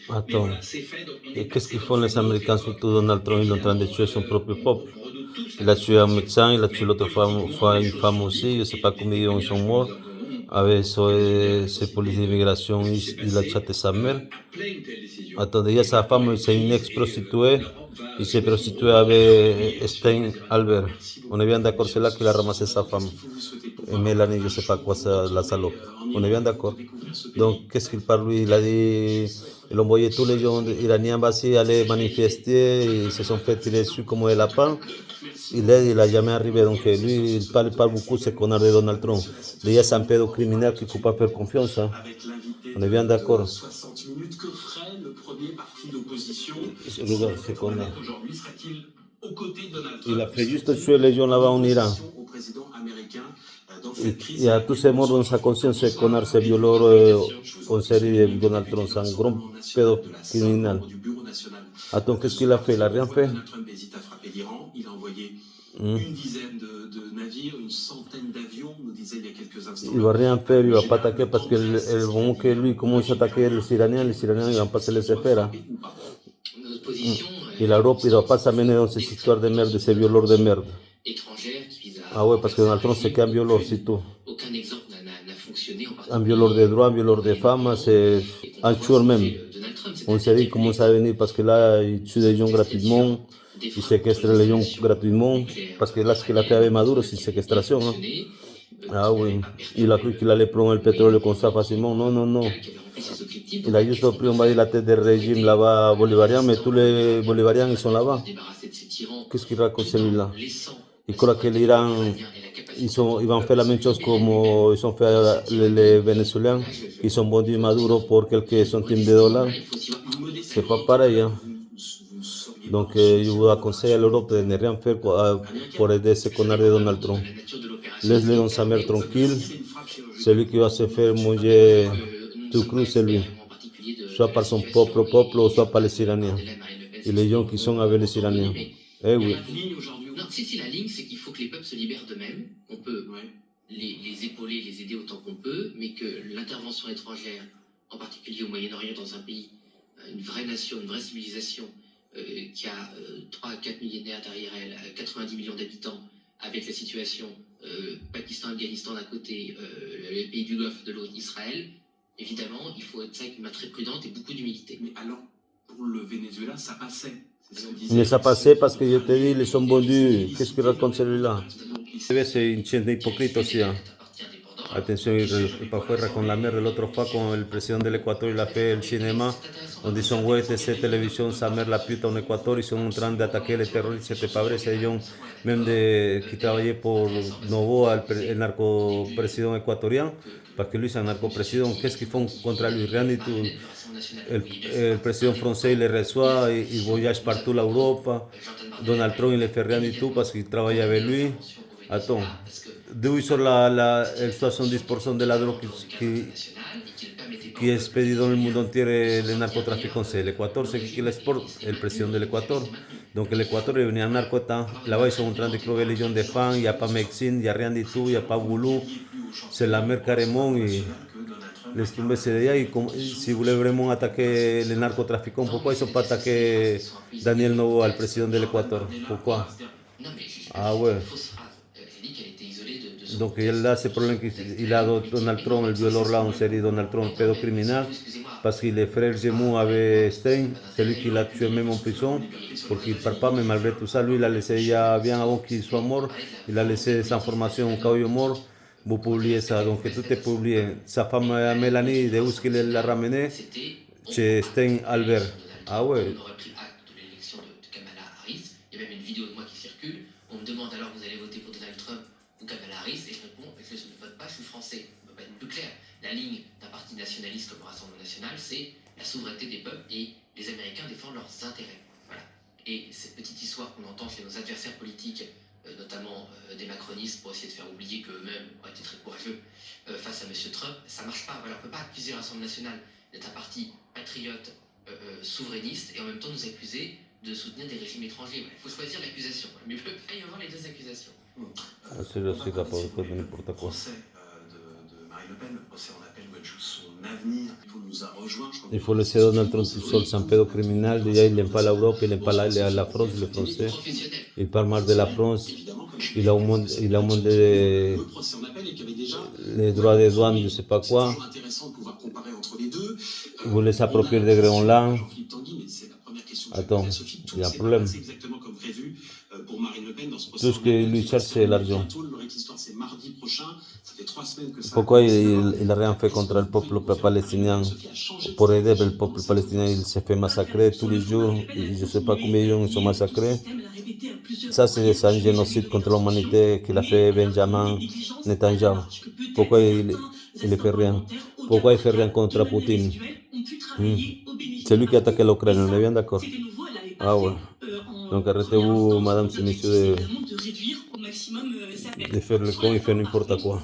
Attends, et qu'est-ce qu'ils font les Américains, surtout Donald Trump? Ils sont en train de tuer son propre peuple. Il a tué un médecin, il a tué l'autre fois une femme aussi, je ne sais pas combien ils sont morts. Avec ses polices d'immigration, il a chaté sa mère. Attendez, il y a sa femme, c'est une ex-prostituée. Il s'est prostitué avec Stein Albert. On est bien d'accord, c'est là qu'il a ramassé sa femme. Et Mélanie, je ne sais pas quoi, ça, la salope. On est bien d'accord. Donc, qu'est-ce qu'il parle lui? Il a dit, il a envoyé tous les gens iraniens ici aller manifester. Ils se sont fait tirer dessus comme des lapins. Il a jamais arrivé. Donc, lui, il parle pas beaucoup, c'est qu'on a de Donald Trump. Déjà, c'est un pédocriminel qu'il ne faut pas faire confiance. Hein. On est bien d'accord. 60 minutes, que ferait le premier parti d'opposition? Regarde, c'est qu'on a. Aujourd'hui serait-il aux côtés de Donald Il Trump? a fait juste tuer les gens là-bas en Iran. Au président américain dans Il, cette il crise. y a tous ces morts dans sa conscience, ce connard, ce violeur en série de Donald Trump, c'est un grand pédocriminel. Attends, qu'est-ce qu'il a fait? Il a rien fait. Donald Trump hésite à frapper l'Iran. Il a envoyé une dizaine de navires, une centaine d'avions, nous disait il y a quelques instants. Il va rien faire, il va pas attaquer parce que le moment que lui commence à attaquer les Iraniens ne vont pas se laisser faire. Hein. Et l'Europe, il ne va pas s'amener dans ces histoires de merde, de ces violeurs de merde. Ah ouais, parce que Donald Trump, c'est qu'un violeur, c'est tout. Aucun exemple n'a fonctionné. Un violeur de droits, un violeur de femmes, c'est un tueur même. On sait qu'il commence à venir parce que là, il tue des gens gratuitement, il séquestre les gens gratuitement, parce que là, ce qu'il a fait avec Maduro, c'est une séquestration. Hein. Ah oui, il a cru qu'il allait prendre le pétrole comme ça facilement. Non, non, non. Il a juste pris, on va dire, la tête del régime là-bas bolivarian, mais tous les bolivariens, ils sont là-bas. Qu'est-ce qu'il raconte celui-là? Il croit que l'Iran, ils vont faire la même chose comme ils ont fait les Vénézuéliens, qui ont vendu Maduro pour quelques centimes de dollars. C'est pas pareil. Hein. Donc, je vous conseille à l'Europe de ne rien faire pour aider ce connard de Donald Trump. Laisse-le dans sa mère tranquille. Celui qui va se faire manger tout cru, c'est lui. Soit par son propre peuple, ou soit par les Iraniens. Et les gens qui sont avec les Iraniens. Eh oui. Non, si la ligne, c'est qu'il faut que les peuples se libèrent d'eux-mêmes. On peut les épauler, les aider autant qu'on peut, mais que l'intervention étrangère, en particulier au Moyen-Orient, dans un pays, une vraie nation, une vraie civilisation, qui a 3 à 4 millénaires derrière elle, 90 millions d'habitants, avec la situation Pakistan, Afghanistan d'un côté, les pays du Golfe de l'autre, Israël, évidemment, il faut être ça avec une main très prudente et beaucoup d'humilité. Mais alors, pour le Venezuela, ça passait. Mais ça passait parce que je te dis, ils sont vendus. Qu'est-ce qu'il raconte celui-là? C'est une chaîne hypocrite aussi. Hein. Attention, il parfois raconte la merde. L'autre fois, quand le président de l'Équateur il a fait le cinéma, en disant ouais, cette télévision, sa mère la pute en Équateur, ils sont en train d'attaquer les terroristes. C'était pas vrai, c'est des gens même qui travaillaient pour Novo, le narco-président équatorien, parce que lui c'est un narco-président. Qu'est-ce qu'ils font contre lui? Rien du tout. Le président français il les reçoit, il voyage partout l'Europe. Donald Trump il ne fait rien du tout parce qu'il travaille avec lui. Attends, d'où ils sort el 70% de la drogue qui est expédiée dans le monde entier, les narcotrafiquants, c'est l'Équateur, c'est qui l'exporte, le président de l'Équateur. Donc l'Équateur est venu en narcotan. Là-bas, ils sont en train de crever les gens de faim, il n'y a pas médecine, il n'y a rien du tout, il n'y a pas boulot. C'est la mer carrément. Et laisse tomber, c'est déjà. Si vous voulez vraiment attaquer les narcotrafiquants, pourquoi ils ne sont pas attaqué Daniel Noboa, le président de l'Équateur? Pourquoi? Ah ouais. Donc il a ce problème qu'il a Donald Trump, el violor là en série, Donald Trump, pédocriminel, parce que les frères Zemmour avec Stein, c'est lui qui l'a tué même en prison, pour qu'il ne parte pas, mais malgré tout ça, lui il a laissé ya bien avant qu'il soit mort, il a laissé sa information au cas où il est mort, vous publiez ça, donc tout est publié. Sa femme Mélanie, de où est-ce qu'il l'a ramené? Chez Stein Albert. Ah ouais. On me demande alors vous allez voter pour Donald Trump ou Kamala Harris et je réponds je ne vote pas, je suis français. On ne peut pas être plus clair. La ligne d'un parti nationaliste comme le Rassemblement national, c'est la souveraineté des peuples et les Américains défendent leurs intérêts. Voilà. Et cette petite histoire qu'on entend chez nos adversaires politiques, notamment des macronistes, pour essayer de faire oublier qu'eux-mêmes ont été très courageux face à M. Trump, ça ne marche pas. Voilà, on ne peut pas accuser le Rassemblement national d'être un parti patriote, souverainiste et en même temps nous accuser de soutenir des régimes étrangers. Il faut choisir l'accusation. Mais il ne peut pas y avoir les deux accusations. C'est le cas pour n'importe quoi. De Marine Le Pen, le procès en appel où elle Il faut laisser Donald Trump tout seul, c'est un pédo criminel. Déjà, il n'aime pas l'Europe, il n'aime pas la France, les Français. Professionnel. Il parle mal de la France. Il augmente les droits de douane, je ne sais pas quoi. Il voulait s'approprier de Groenland. Attends, il y a un problème. Tout ce que lui cherche, c'est l'argent. Pourquoi il n'a rien fait contre le peuple palestinien? Pour aider le peuple palestinien, il s'est fait massacrer tous les jours. Je ne sais pas combien ils sont massacrés. Ça, c'est un génocide contre l'humanité qu'il a fait Benjamin Netanyahu. Pourquoi il ne fait rien? Pourquoi il ne fait rien contre Poutine? C'est lui qui a attaqué l'Ukraine, on est bien d'accord? Ah ouais. Donc arrêtez-vous, madame et messieurs, de faire le con et faire n'importe quoi.